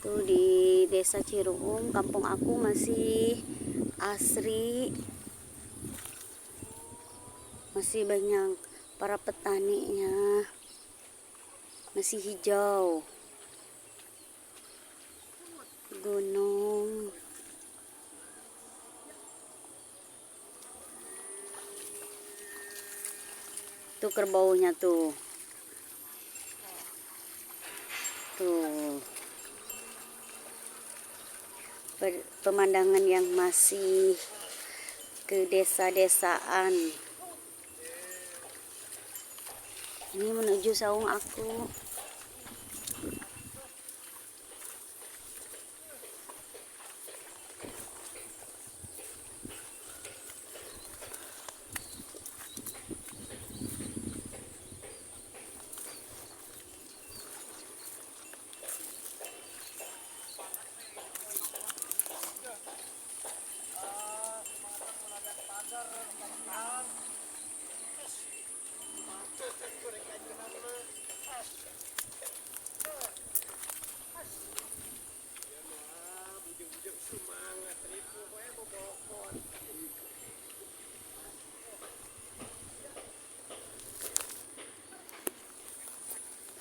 Tuh di Desa Ciruung, kampung aku masih asri, masih banyak para petaninya, masih hijau, gunung. Tuh kerbaunya tuh. Tuh. Pemandangan yang masih ke desa-desaan. Ini menuju saung aku.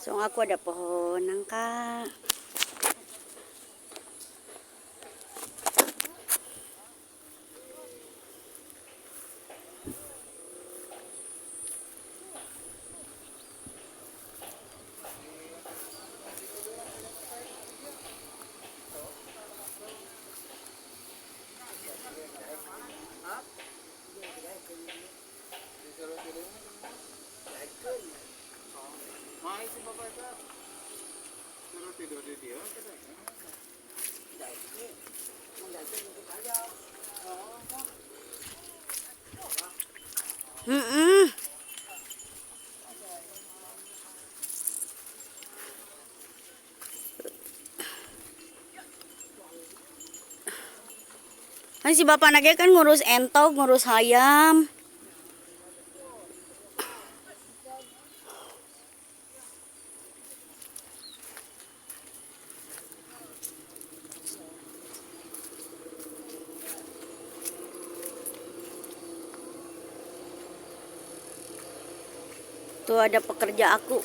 So aku ada pohon nangka. Kan si bapak nage kan ngurus entok, ngurus hayam. Tuh ada pekerja aku.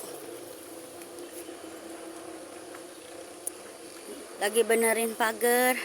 Lagi benerin pagar.